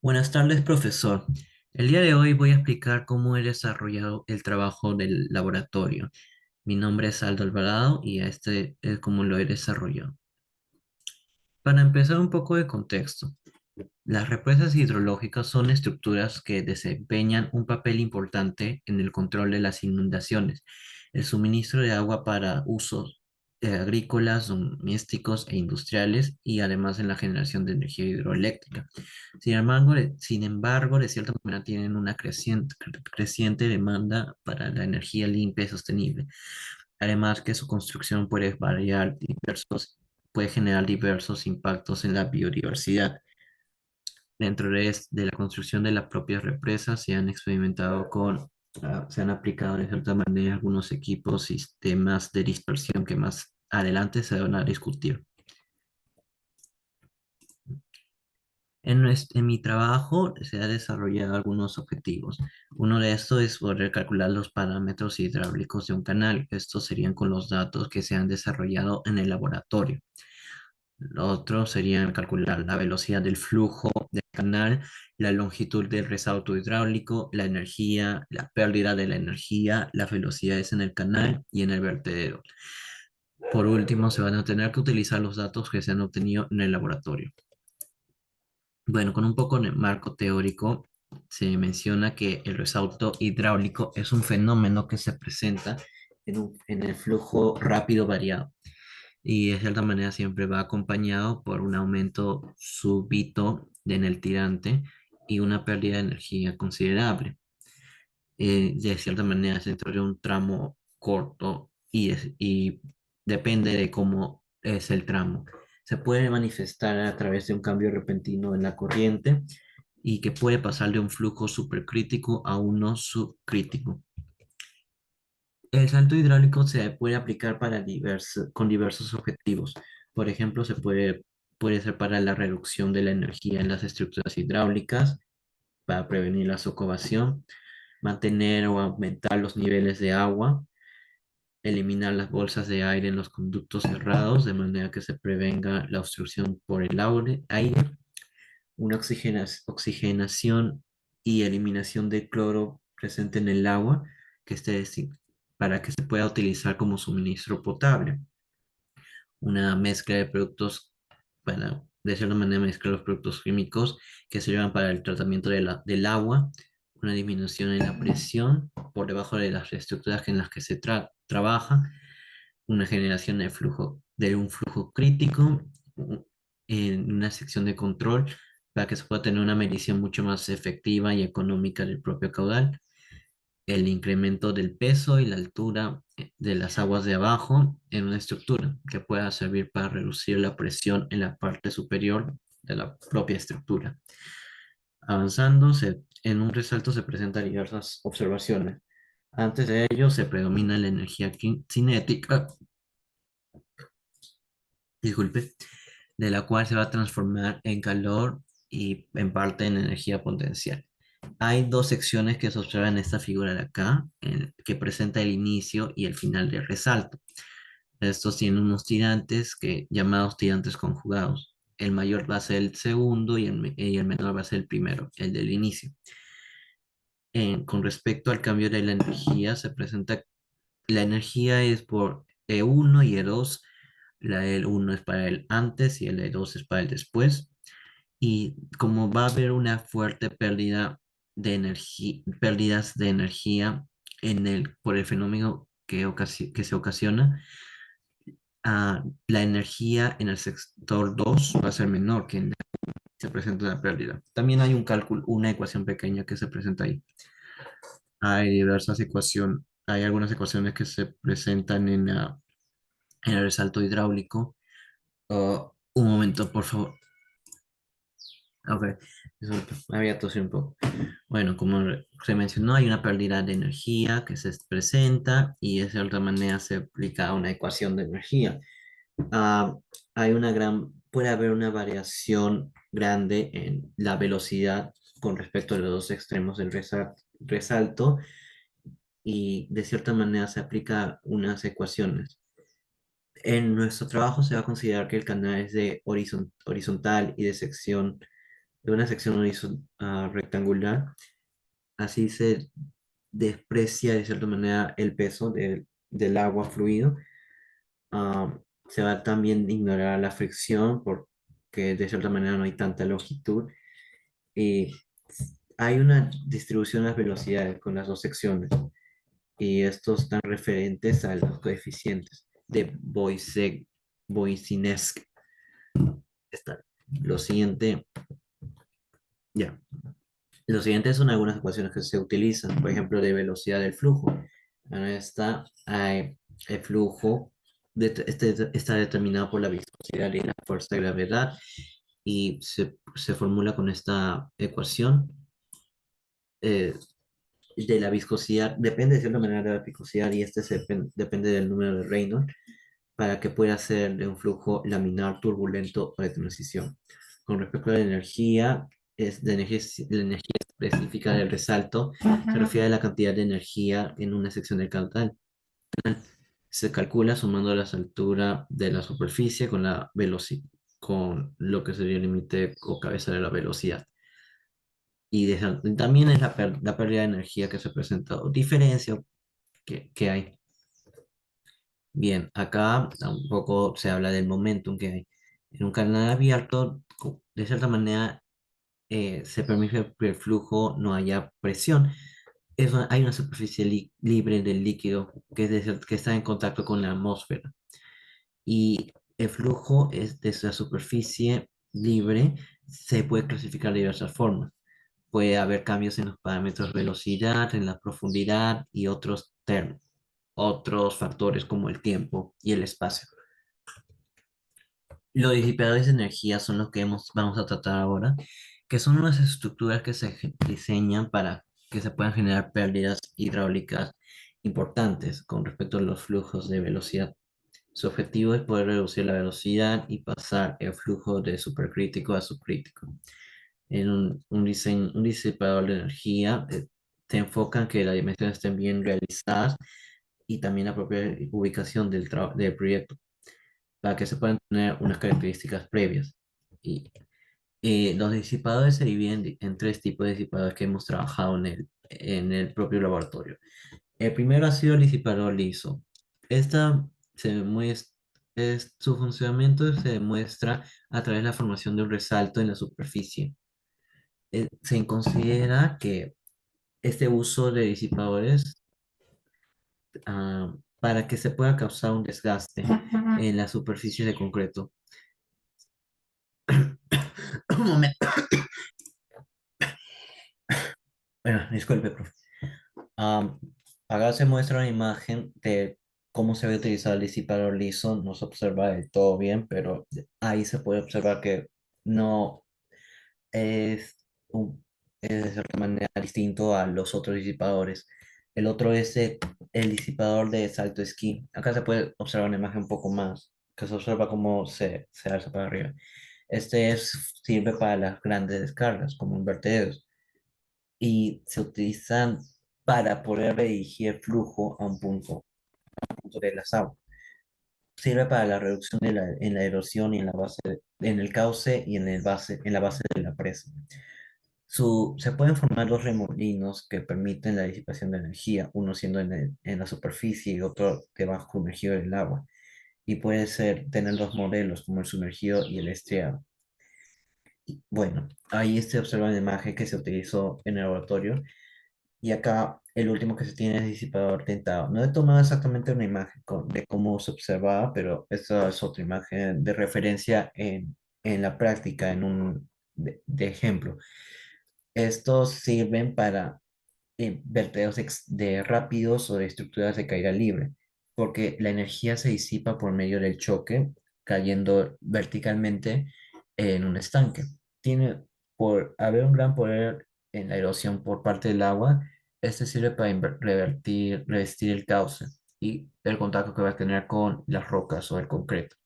Buenas tardes, profesor. El día de hoy voy a explicar cómo he desarrollado el trabajo del laboratorio. Mi nombre es Aldo Alvarado y este es cómo lo he desarrollado. Para empezar, un poco de contexto. Las represas hidrológicas son estructuras que desempeñan un papel importante en el control de las inundaciones, el suministro de agua para usos agrícolas, domésticos e industriales y además en la generación de energía hidroeléctrica. Sin embargo, de cierta manera tienen una creciente demanda para la energía limpia y sostenible. Además que su construcción puede generar diversos impactos en la biodiversidad. Dentro de la construcción de las propias represas se han aplicado de cierta manera algunos equipos, sistemas de dispersión que más adelante se van a discutir. En mi trabajo se ha desarrollado algunos objetivos. Uno de estos es poder calcular los parámetros hidráulicos de un canal. Estos serían con los datos que se han desarrollado en el laboratorio. Lo otro sería calcular la velocidad del flujo del canal, la longitud del resalto hidráulico, la energía, la pérdida de la energía, las velocidades en el canal y en el vertedero. Por último, se van a tener que utilizar los datos que se han obtenido en el laboratorio. Bueno, con un poco de marco teórico, se menciona que el resalto hidráulico es un fenómeno que se presenta en el flujo rápido variado y de cierta manera siempre va acompañado por un aumento súbito en el tirante y una pérdida de energía considerable. De cierta manera es dentro de un tramo corto y depende de cómo es el tramo. Se puede manifestar a través de un cambio repentino en la corriente y que puede pasar de un flujo supercrítico a uno subcrítico. El salto hidráulico se puede aplicar con diversos objetivos. Por ejemplo, puede ser para la reducción de la energía en las estructuras hidráulicas, para prevenir la socavación, mantener o aumentar los niveles de agua, eliminar las bolsas de aire en los conductos cerrados, de manera que se prevenga la obstrucción por el aire, una oxigenación y eliminación de cloro presente en el agua que para que se pueda utilizar como suministro potable. Una mezcla de productos para, de cierta manera, mezclar los productos químicos que sirvan para el tratamiento del agua, una disminución en la presión por debajo de las estructuras en las que se trabaja, una generación de un flujo crítico en una sección de control para que se pueda tener una medición mucho más efectiva y económica del propio caudal, el incremento del peso y la altura de las aguas de abajo en una estructura que pueda servir para reducir la presión en la parte superior de la propia estructura. Avanzando, en un resalto se presentan diversas observaciones. Antes de ello, se predomina la energía cinética, disculpe, de la cual se va a transformar en calor y en parte en energía potencial. Hay dos secciones que se observan en esta figura de acá, que presenta el inicio y el final del resalto. Estos tienen unos tirantes llamados tirantes conjugados. El mayor va a ser el segundo y el menor va a ser el primero, el del inicio. Con respecto al cambio de la energía, se presenta la energía es por E1 y E2. La E1 es para el antes y el E2 es para el después. Y como va a haber una fuerte pérdida de energía, pérdidas de energía por el fenómeno que se ocasiona, la energía en el sector 2 va a ser menor que en el que se presenta la pérdida. También hay un cálculo, una ecuación pequeña que se presenta ahí. Hay algunas ecuaciones que se presentan en el resalto hidráulico. Un momento, por favor. Ok, disculpe, me había tosido un poco. Bueno, como se mencionó, hay una pérdida de energía que se presenta y de cierta manera se aplica una ecuación de energía. Ah, puede haber una variación grande en la velocidad con respecto a los dos extremos del resalto y de cierta manera se aplica unas ecuaciones. En nuestro trabajo se va a considerar que el canal es de horizontal y de sección de una sección rectangular. Así se desprecia de cierta manera el peso del agua fluido. Se va también a ignorar la fricción porque de cierta manera no hay tanta longitud. Y hay una distribución de las velocidades con las dos secciones. Y estos están referentes a los coeficientes de Boisinesk. Está. Lo siguiente, ya. Lo siguiente son algunas ecuaciones que se utilizan, por ejemplo, de velocidad del flujo. Ahora está el flujo, está determinado por la viscosidad y la fuerza de gravedad y se formula con esta ecuación. eh, de la viscosidad, depende de cierta manera de la viscosidad y depende del número de Reynolds para que pueda ser de un flujo laminar, turbulento o de transición. Con respecto a la energía, la energía específica del resalto se refiere a la cantidad de energía en una sección del caudal. Se calcula sumando las alturas de la superficie con la velocidad, con lo que sería el límite o cabeza de la velocidad. También es la pérdida de energía que se presenta, o diferencia que hay. Bien, acá tampoco se habla del momentum que hay. En un canal abierto, de cierta manera, se permite que el flujo no haya presión. Hay una superficie libre del líquido que está en contacto con la atmósfera. Y el flujo es de esa superficie libre se puede clasificar de diversas formas. Puede haber cambios en los parámetros velocidad, en la profundidad y otros factores como el tiempo y el espacio. Los disipadores de energía son los que vamos a tratar ahora, que son unas estructuras que diseñan para que se puedan generar pérdidas hidráulicas importantes con respecto a los flujos de velocidad. Su objetivo es poder reducir la velocidad y pasar el flujo de supercrítico a subcrítico. En un disipador de energía se enfoca en que las dimensiones estén bien realizadas y también la propia ubicación del proyecto para que se puedan tener unas características previas. Y los disipadores se dividen en tres tipos de disipadores que hemos trabajado en el propio laboratorio. El primero ha sido el disipador liso. Esta se muestra, su funcionamiento se demuestra a través de la formación de un resalto en la superficie. Se considera que este uso de disipadores para que se pueda causar un desgaste en la superficie de concreto. Un momento. Bueno, disculpe, profe. Am, Acá se muestra una imagen de cómo se ve utilizar el disipador liso. No se observa del todo bien, pero ahí se puede observar que no es, es de cierta manera distinto a los otros disipadores. El otro es el disipador de salto esquí. Acá se puede observar una imagen un poco más, que se observa cómo se alza para arriba. Sirve para las grandes descargas, como invertidos y se utilizan para poder redirigir el flujo a un punto de las aguas. Sirve para la reducción en la erosión y en el cauce y en la base de la presa. Se pueden formar dos remolinos que permiten la disipación de energía, uno siendo en la superficie y otro debajo sumergido en el agua. Y puede tener dos modelos, como el sumergido y el estriado. Bueno, ahí se observa la imagen que se utilizó en el laboratorio. Y acá el último que se tiene es disipador tentado. No he tomado exactamente una imagen de cómo se observaba, pero esta es otra imagen de referencia en la práctica, de ejemplo. Estos sirven para vertedos de rápidos o de estructuras de caída libre, porque la energía se disipa por medio del choque, cayendo verticalmente en un estanque. Tiene, por haber un gran poder en la erosión por parte del agua, este sirve para revestir el cauce y el contacto que va a tener con las rocas o el concreto.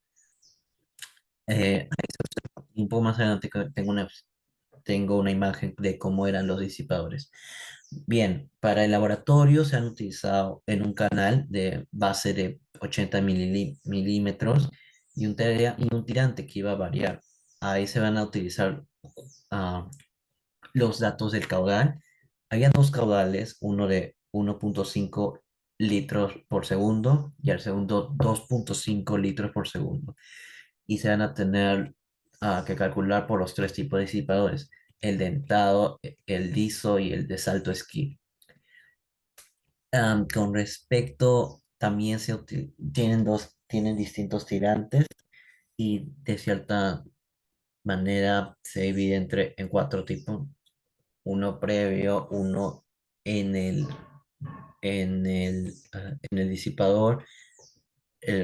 Un poco más adelante tengo una imagen de cómo eran los disipadores. Bien, para el laboratorio se han utilizado en un canal de base de 80 milímetros y un tirante que iba a variar. Ahí se van a utilizar ah, los datos del caudal. Había dos caudales, uno de 1,5 litros por segundo y el segundo 2,5 litros por segundo. Y se van a tener que calcular por los tres tipos de disipadores, el dentado, el liso y el de salto esquí. Con respecto, también tienen distintos tirantes y de cierta manera se divide en cuatro tipos, uno previo, uno en en el disipador,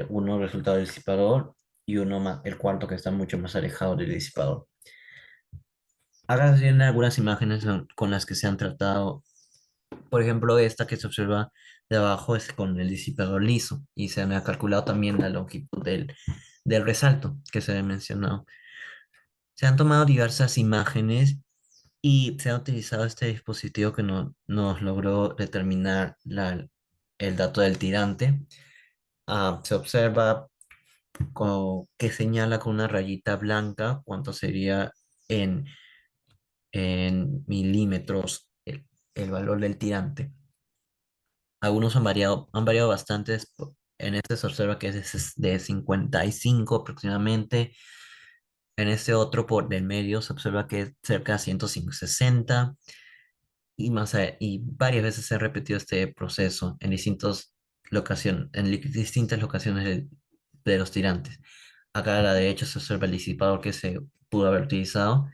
uno resultado del disipador y uno más, el cuarto que está mucho más alejado del disipador. Acá tienen algunas imágenes con las que se han tratado. Por ejemplo, esta que se observa de abajo es con el disipador liso y se me ha calculado también la longitud del resalto que se ha mencionado. Se han tomado diversas imágenes y se ha utilizado este dispositivo que nos logró determinar el dato del tirante. Se observa que señala con una rayita blanca cuánto sería en, en milímetros el valor del tirante. Algunos han variado bastante. En este se observa que es de 55 aproximadamente. En este otro por del medio se observa que es cerca de 160 y varias veces se ha repetido este proceso en distintas locaciones de los tirantes. Acá a la derecha se observa el disipador que se pudo haber utilizado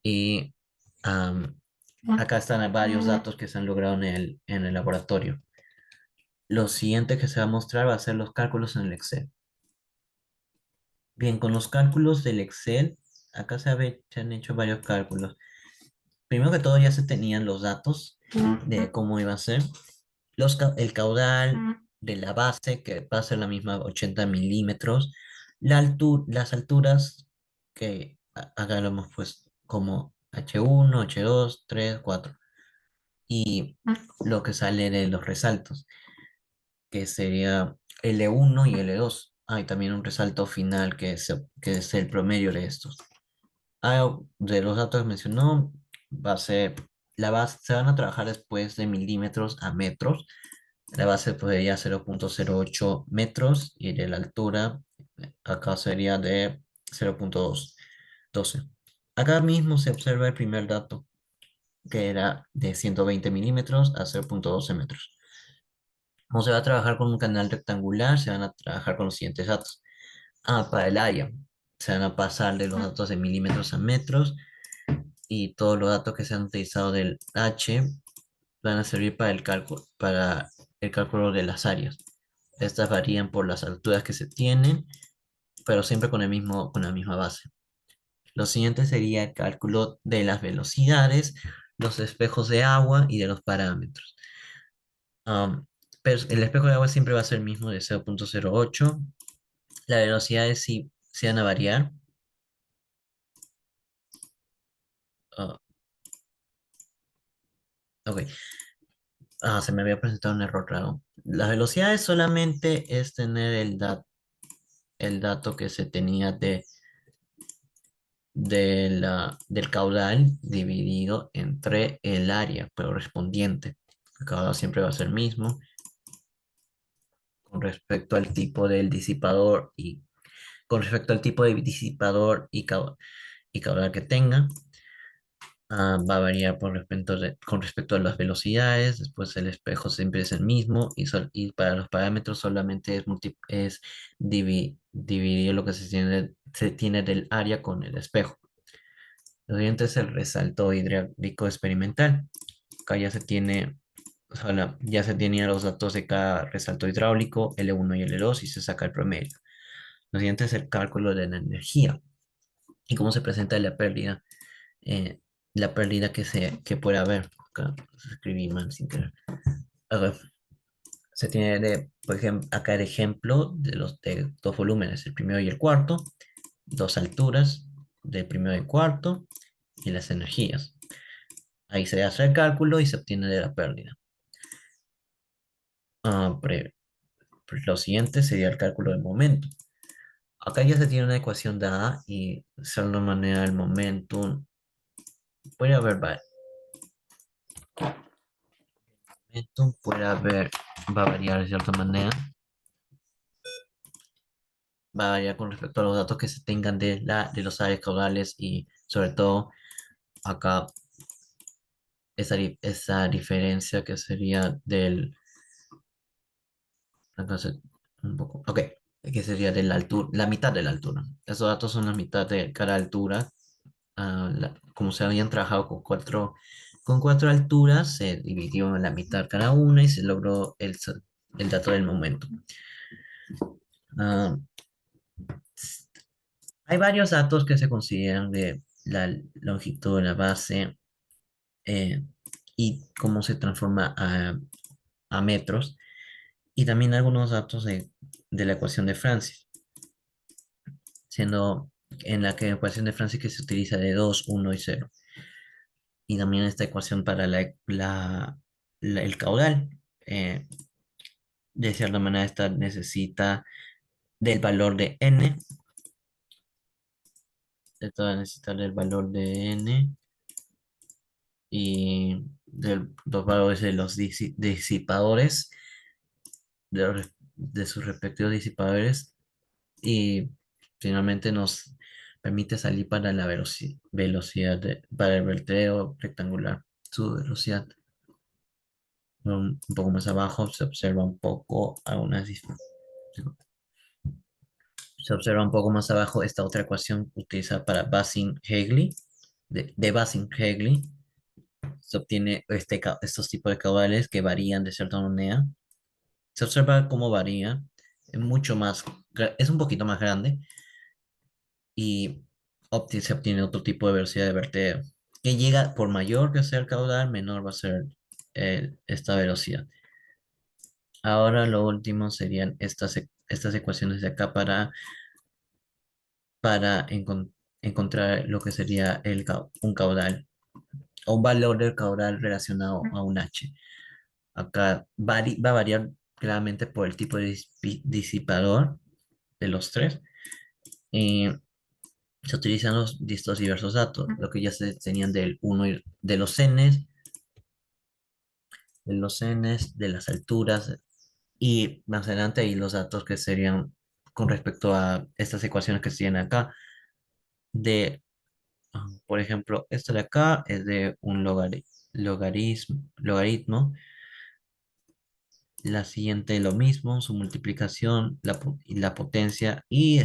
y am, acá están varios datos que se han logrado en el laboratorio. Lo siguiente que se va a mostrar va a ser los cálculos en el Excel. Bien, con los cálculos del Excel, acá se han hecho varios cálculos. Primero que todo ya se tenían los datos de cómo iba a ser. El caudal de la base, que va a ser la misma 80 milímetros. Las alturas, que acá lo hemos puesto como H1, H2, 3, 4. Y lo que sale de los resaltos, que sería L1 y L2. Hay también un resalto final que es el promedio de estos. De los datos que mencionó, va a ser la base, se van a trabajar después de milímetros a metros. La base podría 0,08 metros y de la altura acá sería de 0,12. Acá mismo se observa el primer dato, que era de 120 milímetros a 0,12 metros. Como se va a trabajar con un canal rectangular, se van a trabajar con los siguientes datos. Para el área, se van a pasar de los datos de milímetros a metros y todos los datos que se han utilizado del H van a servir para el cálculo de las áreas. Estas varían por las alturas que se tienen, pero siempre con la misma base. Lo siguiente sería el cálculo de las velocidades, los espejos de agua y de los parámetros. Um, pero el espejo de agua siempre va a ser el mismo de 0,08. Las velocidades sí se van a variar. Ah, ok. Se me había presentado un error raro. Las velocidades solamente es tener el dato que se tenía del caudal dividido entre el área correspondiente. El caudal siempre va a ser el mismo con respecto al tipo del disipador y con respecto al tipo de disipador y caudal que tenga. Va a variar con respecto a las velocidades. Después el espejo siempre es el mismo y para los parámetros solamente es dividir lo que se tiene del área con el espejo. Lo siguiente es el resalto hidráulico experimental. Acá ya se tenían los datos de cada resalto hidráulico, L1 y L2, y se saca el promedio. Lo siguiente es el cálculo de la energía y cómo se presenta eh, la pérdida que puede haber. Acá escribí mal sin querer. A ver, se tiene por ejemplo, acá el ejemplo de dos volúmenes, el primero y el cuarto, dos alturas del primero y el cuarto, y las energías. Ahí se hace el cálculo y se obtiene de la pérdida. Ah, lo siguiente sería el cálculo del momento. Acá ya se tiene una ecuación dada y de cierta manera el momentum, puede haber, momentum puede haber, va a variar de cierta manera, va a variar con respecto a los datos que se tengan de los áreas caudales y sobre todo acá esa diferencia que sería acá un poco, ok, que sería de la altura, la mitad de la altura. Esos datos son la mitad de cada altura. Como se habían trabajado con cuatro alturas, se dividió en la mitad cada una y se logró el dato del momento. Ah, Hay varios datos que se consideran de la longitud de la base eh, y cómo se transforma a metros, y también algunos datos de la ecuación de Francis, siendo en la que ecuación de Francis que se utiliza de 2 1 y cero, y también esta ecuación para el caudal. eh, de cierta manera, esta necesita del valor de n, esta va a necesitar del valor de n y de los valores de los disipadores, de sus respectivos disipadores, y finalmente nos permite salir para la velocidad para el vertedero rectangular. Su velocidad un poco más abajo se observa un poco se observa un poco más abajo esta otra ecuación utilizada para Basing-Hagley, de Basing-Hagley. Se obtiene estos tipos de caudales que varían de cierta manera. Se observa cómo varía, es mucho más, es un poquito más grande y se obtiene otro tipo de velocidad de vertedero, que llega por mayor que sea el caudal, menor va a ser esta velocidad. Ahora lo último serían estas ecuaciones de acá para encontrar lo que sería un caudal o un valor del caudal relacionado a un H. Acá va a variar claramente por el tipo de disipador de los tres. Y se utilizan estos diversos datos, lo que ya se tenían del uno de los Ns, de las alturas, y más adelante ahí los datos que serían con respecto a estas ecuaciones que se tienen acá, por ejemplo, esta de acá es de un logaritmo, la siguiente lo mismo, su multiplicación, y la potencia y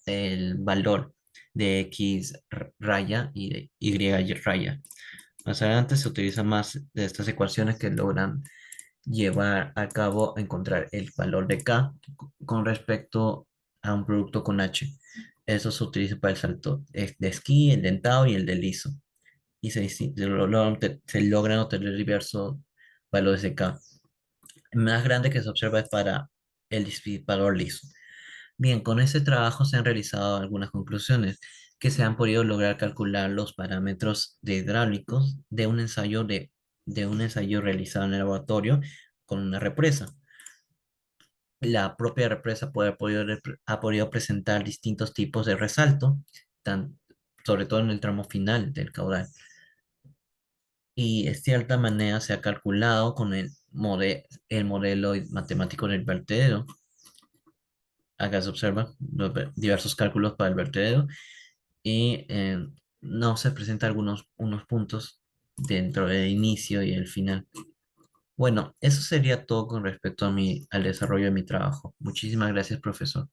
el valor de x raya y de y raya. Más adelante se utilizan más de estas ecuaciones que logran llevar a cabo encontrar el valor de k con respecto a un producto con h. Eso se utiliza para el salto de esquí, el dentado y el de liso. Y se logran obtener diversos valores de k. El más grande que se observa es para el disipador liso. Bien, con ese trabajo se han realizado algunas conclusiones que se han podido lograr calcular los parámetros de hidráulicos de un ensayo realizado en el laboratorio con una represa. La propia represa ha podido presentar distintos tipos de resalto, tan, sobre todo en el tramo final del caudal. Y de cierta manera se ha calculado con el modelo matemático del vertedero. Acá se observa diversos cálculos para el vertedero y no se presentan unos puntos dentro del inicio y el final. Bueno, eso sería todo con respecto al desarrollo de mi trabajo. Muchísimas gracias, profesor.